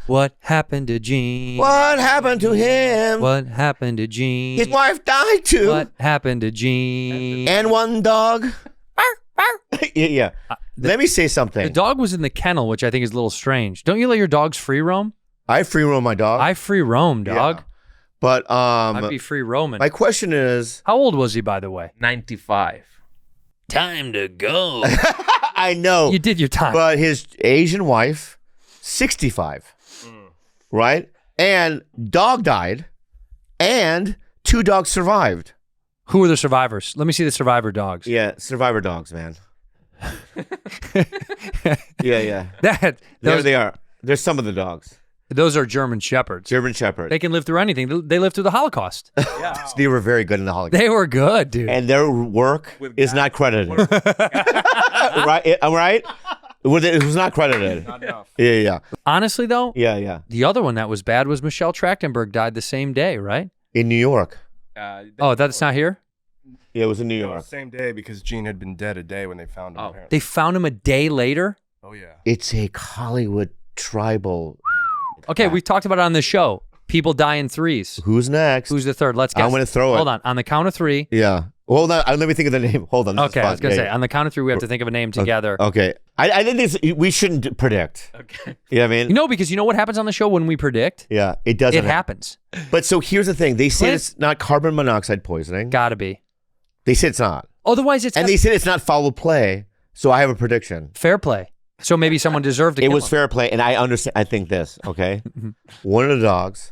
What happened to Gene? What happened to him? What happened to Gene? His wife died too. What happened to Gene? And one dog. Yeah. Let me say something. The dog was in the kennel, which I think is a little strange. Don't you let your dogs free roam? I free roam my dog. I free roam, dog. Yeah. But I'd be free roaming. my question is, how old was he, by the way? 95. Time to go. I know You did your time. but his Asian wife, 65, right? And dog died, and 2 dogs survived. Who are the survivors? Let me see the survivor dogs. Yeah, survivor dogs, man. yeah. There They are. There's some of the dogs. Those are German Shepherds. German Shepherd. They can live through anything. They lived through the Holocaust. They were very good in the Holocaust. They were good, dude. And their work is not credited. Right? I'm right? It was not credited. Not enough. Yeah. Honestly, though, Yeah. the other one that was bad was Michelle Trachtenberg died the same day, right? In New York. Oh, that's not here? Yeah, it was in New No, York. same day because Gene had been dead a day when they found him. Apparently. They found him a day later? Oh yeah. It's a Hollywood tribal. Okay, we've talked about it on this show. People die in threes. Who's next? Who's the third? Let's guess. I'm going to throw it. Hold on. On the count of 3. Yeah. Hold on. Let me think of the name. Hold on. This is Okay, I fun. was going to Yeah, say, yeah. on the count of 3, we have to think of a name together. Okay. I think we shouldn't predict. Okay. You know what I mean? You know, because you know what happens on the show when we predict? Yeah, it doesn't. It happens. But so here's the thing. They say Clint? it's not carbon monoxide poisoning. Gotta be. They say it's not. Otherwise, it's And they said it's not foul play. So I have a prediction. fair play. So maybe someone deserved to It kill was him. fair play. And I understand. I think this, okay? One of the dogs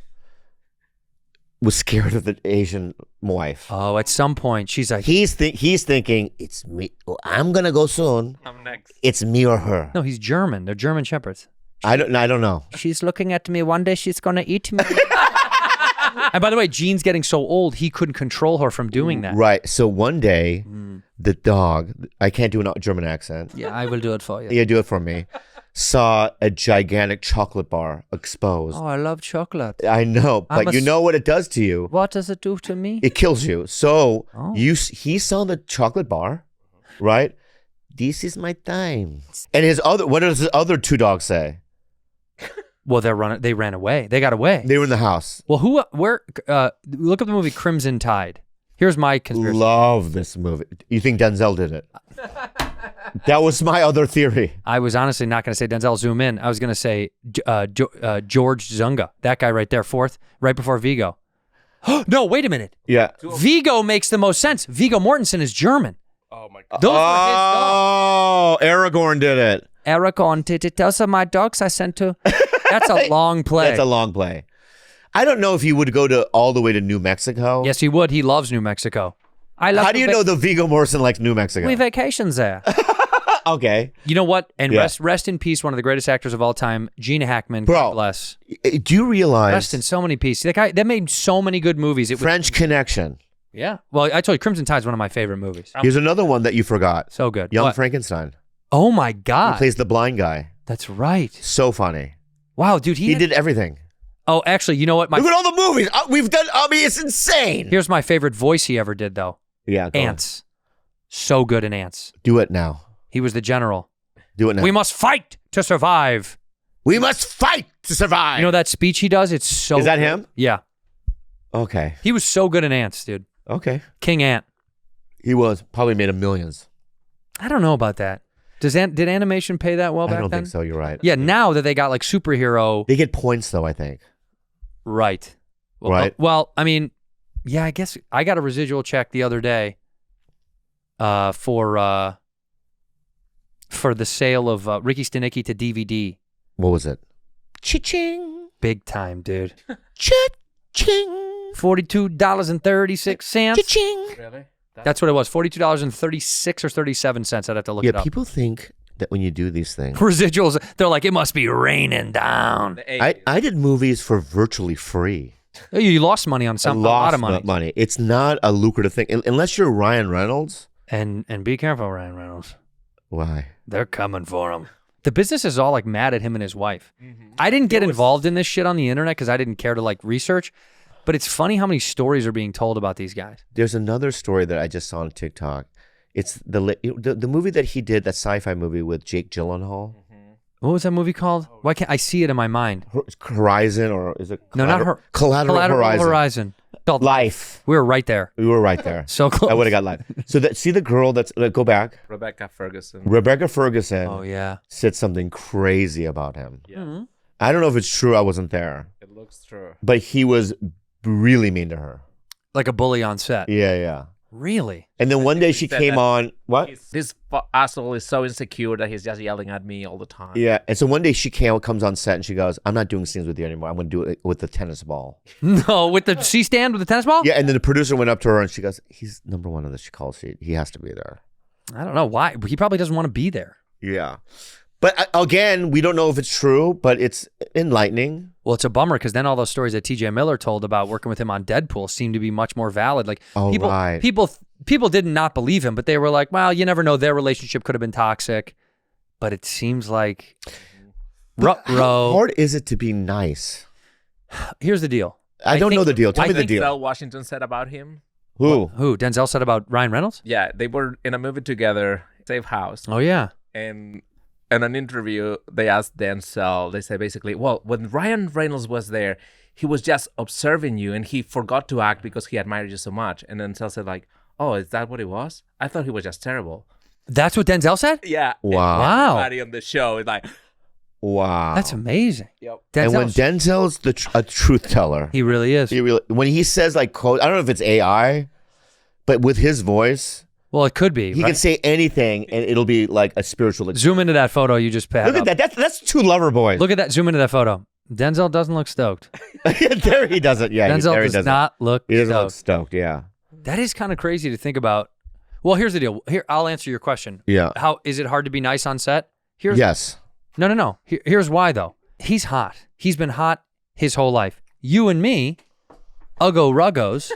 was scared of the Asian wife. Oh, at some point, she's like, He's thinking, it's me. Oh, I'm going to go soon. I'm next. It's me or her. no, he's German. They're German Shepherds. I don't know. She's looking at me. One day she's going to eat me. And by the way, Gene's getting so old, he couldn't control her from doing that. Right. So one day, the dog, I can't do a German accent. Yeah, I will do it for you. Yeah, do it for me. Saw a gigantic chocolate bar exposed. Oh, I love chocolate. I know, I'm but a you know what it does to you? What does it do to me? It kills you. So Oh. he saw the chocolate bar, right? This is my time. And what does his other 2 dogs say? Well, they ran away. They got away. They were in the house. Well, look up the movie Crimson Tide. Here's my conspiracy. Love this movie. You think Denzel did it? That was my other theory. I was honestly not going to say Denzel zoom in. I was going to say George Zunga, that guy right there, 4th, right before Vigo. No, wait a minute. Yeah. Vigo makes the most sense. Vigo Mortensen is German. Oh my god. Those were his dogs. Oh, Aragorn did it. Aragorn did it. Those are my dogs I sent to. That's a long play. That's a long play. I don't know if he would go all the way to New Mexico. Yes, he would. He loves New Mexico. How do you know the Viggo Mortensen likes New Mexico? We vacations there. Okay. You know what? And Yeah. rest in peace, one of the greatest actors of all time, Gene Hackman. Bro, God bless. Do you realize Rest in so many pieces. That guy that made so many good movies. It was, French Connection? yeah. Well, I told you, Crimson Tide is one of my favorite movies. Here's another one that you forgot. So good. Young What? Frankenstein. Oh my He God. plays the blind guy. That's right. So funny. Wow, dude. He did everything. Oh, actually, you know what? Look at all the movies we've done. I mean, it's insane. Here's my favorite voice he ever did, though. Yeah. Go on. Ants. So good in Ants. Do it now. He was the general. Do it now. We must fight to survive. We must fight to survive. You know that speech he does? It's so Is that good. him? Yeah. Okay. He was so good in Ants, dude. Okay. King Ant. He was probably made him millions. I don't know about that. Did animation pay that well back I don't then? think so. You're right. Yeah, now that they got like superhero. They get points though. I think. Right. Well, Right. Well, I mean, yeah, I guess I got a residual check the other day for the sale of Ricky Stenicki to DVD. What was it? Cha-ching. Big time, dude. Cha-ching. $42.36. Cha-ching. Really? That's what it was. $42.36 or 37 cents. I'd have to look Yeah, it up. people think that when you do these things, Residuals, they're like, it must be raining down. The 80s. I did movies for virtually free. You lost money on some, I a lot of lost money. It's not a lucrative thing unless you're Ryan Reynolds. And be careful, Ryan Reynolds. Why? They're coming for him. The business is all like mad at him and his wife. Mm-hmm. I didn't get involved in this shit on the internet because I didn't care to like research, but it's funny how many stories are being told about these guys. There's another story that I just saw on TikTok. It's the movie that he did, that sci-fi movie with Jake Gyllenhaal. What was that movie called? Why can't I see it in my mind? Horizon, or is it? No, not her. Collateral Horizon. Called Life. We were right there. We were right there. So close. I would have got life. So see the girl that's go back. Rebecca Ferguson. Rebecca Ferguson. Oh yeah. Said something crazy about him. Yeah. Mm-hmm. I don't know if it's true. I wasn't there. It looks true. But he was really mean to her. Like a bully on set. Yeah. Really? And then one day she came on. What? This asshole is so insecure that he's just yelling at me all the time. Yeah. And so one day she comes on set and she goes, "I'm not doing scenes with you anymore. I'm going to do it with the tennis ball." No, with the C-stand with the tennis ball? Yeah. And then the producer went up to her and she goes, "He's number one on the call sheet. He has to be there." I don't know why. He probably doesn't want to be there. Yeah. But again, we don't know if it's true, but it's enlightening. Well, it's a bummer because then all those stories that TJ Miller told about working with him on Deadpool seem to be much more valid. Like people did not believe him, but they were like, well, you never know. Their relationship could have been toxic. But it seems like How hard is it to be nice? Here's the deal. I don't know the deal. Tell me the deal. Denzel Washington said about him. Who? Denzel said about Ryan Reynolds? Yeah, they were in a movie together, Safe House. Oh, yeah. And in an interview, they asked Denzel, they say basically, well, when Ryan Reynolds was there, he was just observing you and he forgot to act because he admired you so much. And Denzel said like, oh, is that what it was? I thought he was just terrible. That's what Denzel said? Yeah. Wow. Everybody on the show is like, wow. That's amazing. yep. And when Denzel's a truth teller, he really is. When he says like quote, I don't know if it's AI, but with his voice, well, it could be. He can say anything and it'll be like a spiritual experience. Zoom into that photo you just had. Look at that. That's two lover boys. Look at that. Zoom into that photo. Denzel doesn't look stoked. There he doesn't. Yeah, Denzel does not look stoked. He doesn't look stoked, yeah. That is kind of crazy to think about. Well, here's the deal. Here, I'll answer your question. Yeah. How is it hard to be nice on set? Yes. No. Here's why though. He's hot. He's been hot his whole life. You and me, uggo ruggos.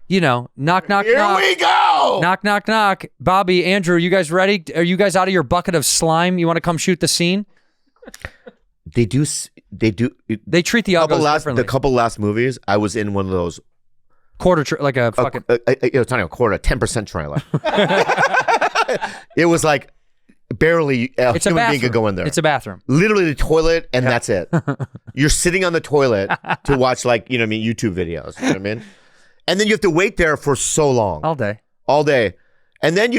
You know, knock, knock, Here knock. Here we go. Knock, knock, knock. Bobby, Andrew, you guys ready? Are you guys out of your bucket of slime? You want to come shoot the scene? They do. They treat the uggos differently. The couple last movies, I was in one of those like a fucking. It's not even a quarter, 10% trailer. It was like barely a human being could go in there. It's a bathroom. Literally the toilet, and that's it. You're sitting on the toilet to watch YouTube videos. You know what I mean? And then you have to wait there for so long. All day. And then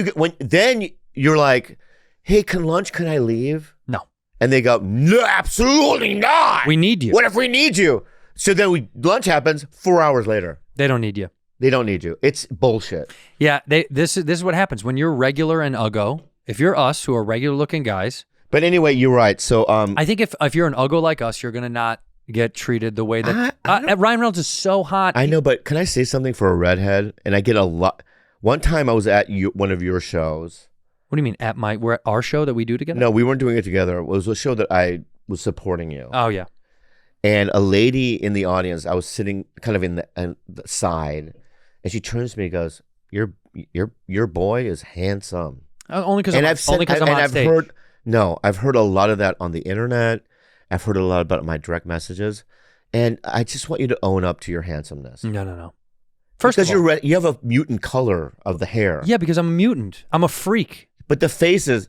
you're like, "Hey, can I leave?" No. And they go, "No, absolutely not. We need you. What if we need you?" So then lunch happens 4 hours later. They don't need you. They don't need you. It's bullshit. Yeah, this is what happens when you're regular and uggo. If you're us who are regular looking guys. But anyway, you're right. So I think if you're an uggo like us, you're gonna not get treated the way that Ryan Reynolds is so hot. I know, but can I say something for a redhead? And I get a lot. One time I was at one of your shows. What do you mean we're at our show that we do together? No, we weren't doing it together. It was a show that I was supporting you. Oh yeah. And a lady in the audience, I was sitting kind of in the side, and she turns to me and goes, "Your boy is handsome." Only because I'm on stage. I've heard a lot of that on the internet. I've heard a lot about it in my direct messages, and I just want you to own up to your handsomeness. No. First, because you have a mutant color of the hair. Yeah, because I'm a mutant. I'm a freak. But the face is.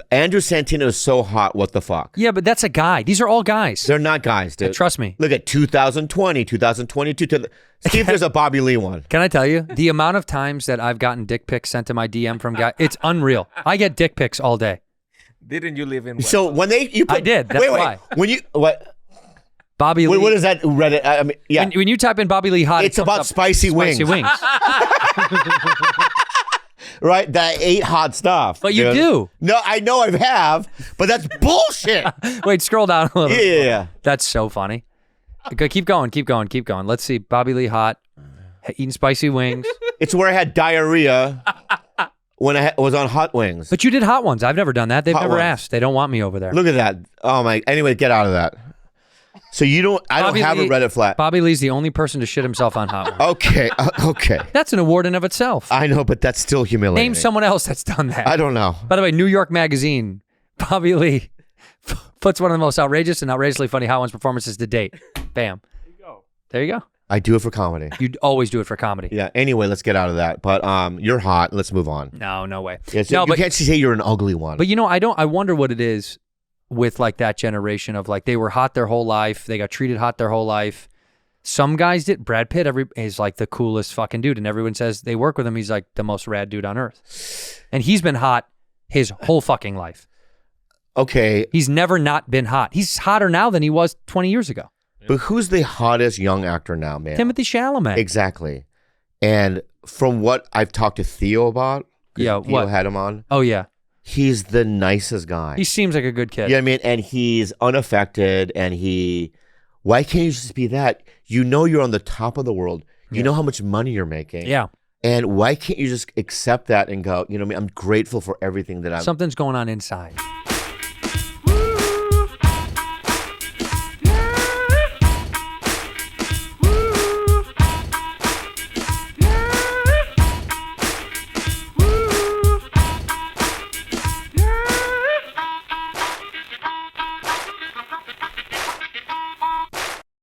Andrew Santino is so hot. What the fuck? Yeah, but that's a guy. These are all guys. They're not guys, dude. Trust me. Look at 2020, 2022. See if there's a Bobby Lee one. Can I tell you the amount of times that I've gotten dick pics sent to my DM from guys? It's unreal. I get dick pics all day. Didn't you live in? So when I did. That's why. When you what? Bobby Lee. What is that Reddit? I mean, yeah. When you type in Bobby Lee hot, it's about spicy wings. Right? That ain't hot stuff. But you do. No, I know I have, but that's bullshit. Wait, scroll down a little. Yeah. That's so funny. Keep going. Let's see. Bobby Lee hot, eating spicy wings. It's where I had diarrhea when I was on Hot Wings. But you did hot ones. I've never done that. They've never ones. asked. They don't want me over there. Look at that. Oh my. Anyway, get out of that. So I don't have a Reddit flat. Bobby Lee's the only person to shit himself on Hot Wings. Okay. That's an award in of itself. I know, but that's still humiliating. Name someone else that's done that. I don't know. By the way, New York Magazine, Bobby Lee puts one of the most outrageous and outrageously funny Hot Ones performances to date. Bam. There you go. There you go. I do it for comedy. You'd always do it for comedy. Yeah. Anyway, let's get out of that. But you're hot. Let's move on. No way. Yeah, so you can't say you're an ugly one. But I wonder what it is with like that generation of like they were hot their whole life. They got treated hot their whole life. Some guys did. Brad Pitt is like the coolest fucking dude, and everyone says they work with him. He's like the most rad dude on earth, and he's been hot his whole fucking life. Okay. He's never not been hot. He's hotter now than he was 20 years ago. But who's the hottest young actor now, man? Timothée Chalamet. Exactly. And from what I've talked to Theo about, Theo had him on. Oh yeah. He's the nicest guy. He seems like a good kid. Yeah, I mean, and he's unaffected, and why can't you just be that? You know you're on the top of the world. You know how much money you're making. Yeah. And why can't you just accept that and go, you know what I mean? I'm grateful for everything that I'm... Something's going on inside.